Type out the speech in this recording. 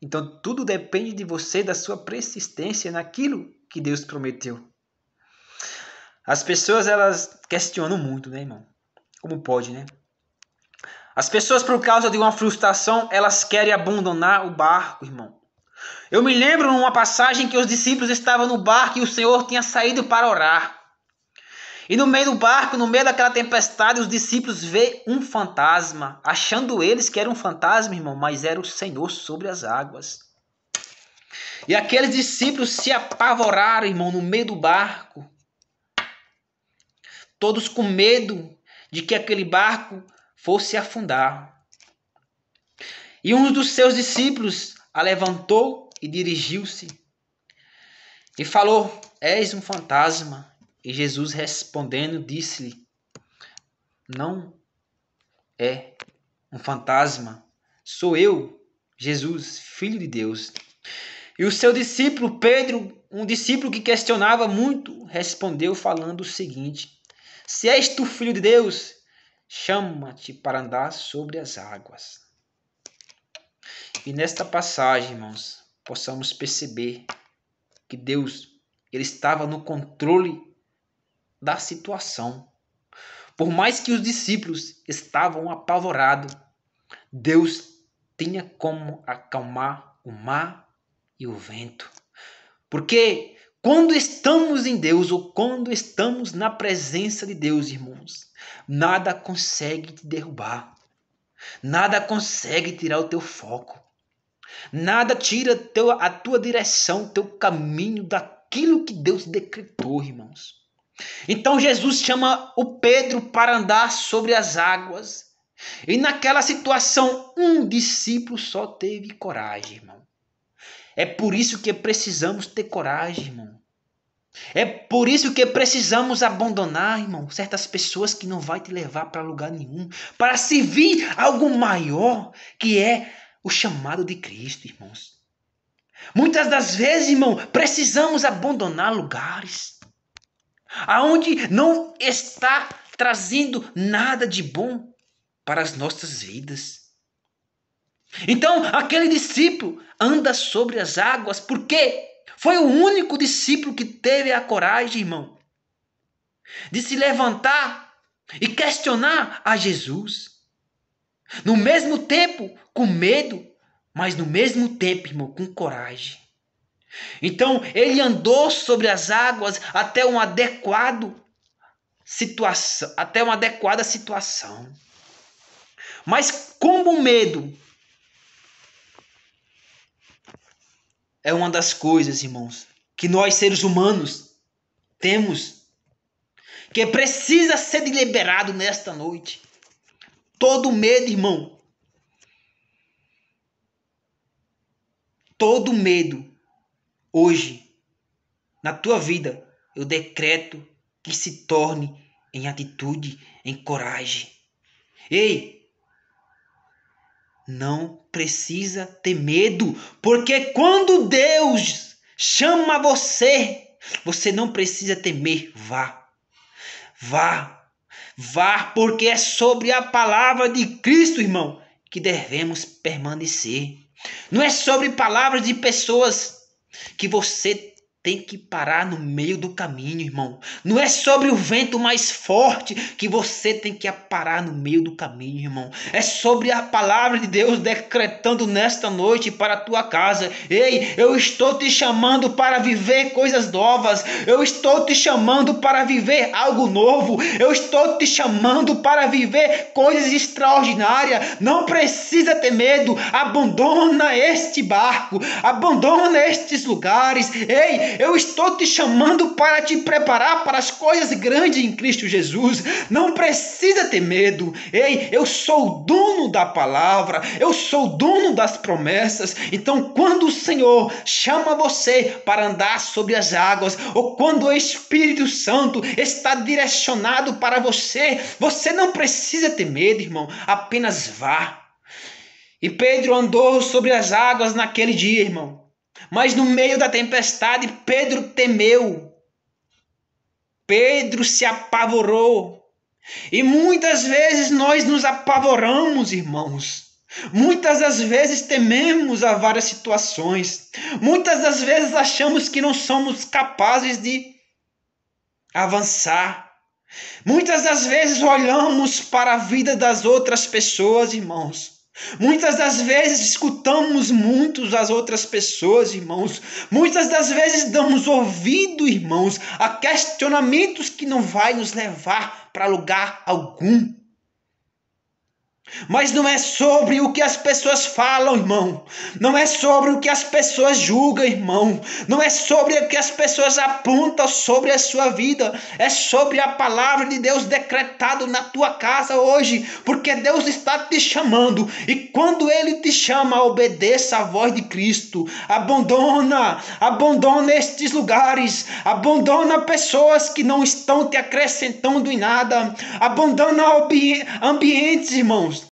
Então tudo depende de você, da sua persistência naquilo que Deus prometeu. As pessoas, elas questionam muito, né, irmão? Como pode, né? As pessoas, por causa de uma frustração, elas querem abandonar o barco, irmão. Eu me lembro numa passagem que os discípulos estavam no barco e o Senhor tinha saído para orar. E no meio do barco, no meio daquela tempestade, os discípulos vê um fantasma, achando eles que era um fantasma, irmão, mas era o Senhor sobre as águas. E aqueles discípulos se apavoraram, irmão, no meio do barco, todos com medo de que aquele barco fosse afundar. E um dos seus discípulos a levantou e dirigiu-se e falou: És um fantasma. E Jesus, respondendo, disse-lhe: Não é um fantasma, sou eu, Jesus, Filho de Deus. E o seu discípulo Pedro, um discípulo que questionava muito, respondeu falando o seguinte: Se és tu Filho de Deus, chama-te para andar sobre as águas. E nesta passagem, irmãos, possamos perceber que Deus, ele estava no controle da situação. Por mais que os discípulos estavam apavorados, Deus tinha como acalmar o mar e o vento. Porque quando estamos em Deus, ou quando estamos na presença de Deus, irmãos, nada consegue te derrubar. Nada consegue tirar o teu foco. Nada tira a tua direção, o teu caminho daquilo que Deus decretou, irmãos. Então Jesus chama o Pedro para andar sobre as águas. E naquela situação, um discípulo só teve coragem, irmão. É por isso que precisamos ter coragem, irmão. É por isso que precisamos abandonar, irmão, certas pessoas que não vai te levar para lugar nenhum, para servir algo maior, que é o chamado de Cristo, irmãos. Muitas das vezes, irmão, precisamos abandonar lugares aonde não está trazendo nada de bom para as nossas vidas. Então, aquele discípulo anda sobre as águas porque foi o único discípulo que teve a coragem, irmão, de se levantar e questionar a Jesus. No mesmo tempo, com medo, mas no mesmo tempo, irmão, com coragem. Então, ele andou sobre as águas até uma adequada situação. Mas como o medo é uma das coisas, irmãos, que nós seres humanos temos, que precisa ser liberado nesta noite. Todo medo, irmão. Todo medo, hoje, na tua vida, eu decreto que se torne em atitude, em coragem. Ei, não precisa ter medo, porque quando Deus chama você, você não precisa temer. Vá, porque é sobre a palavra de Cristo, irmão, que devemos permanecer. Não é sobre palavras de pessoas que você tem que parar no meio do caminho, irmão. Não é sobre o vento mais forte que você tem que parar no meio do caminho, irmão. É sobre a palavra de Deus decretando nesta noite para a tua casa. Ei, eu estou te chamando para viver coisas novas. Eu estou te chamando para viver algo novo. Eu estou te chamando para viver coisas extraordinárias. Não precisa ter medo. Abandona este barco. Abandona estes lugares. Ei, eu estou te chamando para te preparar para as coisas grandes em Cristo Jesus. Não precisa ter medo. Ei, eu sou o dono da palavra. Eu sou o dono das promessas. Então, quando o Senhor chama você para andar sobre as águas, ou quando o Espírito Santo está direcionado para você, você não precisa ter medo, irmão. Apenas vá. E Pedro andou sobre as águas naquele dia, irmão. Mas no meio da tempestade, Pedro temeu. Pedro se apavorou. E muitas vezes nós nos apavoramos, irmãos. Muitas das vezes tememos a várias situações. Muitas das vezes achamos que não somos capazes de avançar. Muitas das vezes olhamos para a vida das outras pessoas, irmãos. Muitas das vezes escutamos muitos as outras pessoas, irmãos. Muitas das vezes damos ouvido, irmãos, a questionamentos que não vai nos levar para lugar algum. Mas não é sobre o que as pessoas falam, irmão. Não é sobre o que as pessoas julgam, irmão. Não é sobre o que as pessoas apontam sobre a sua vida. É sobre a palavra de Deus decretado na tua casa hoje. Porque Deus está te chamando. E quando Ele te chama, obedeça à voz de Cristo. Abandona estes lugares. Abandona pessoas que não estão te acrescentando em nada. Abandona ambientes, irmãos,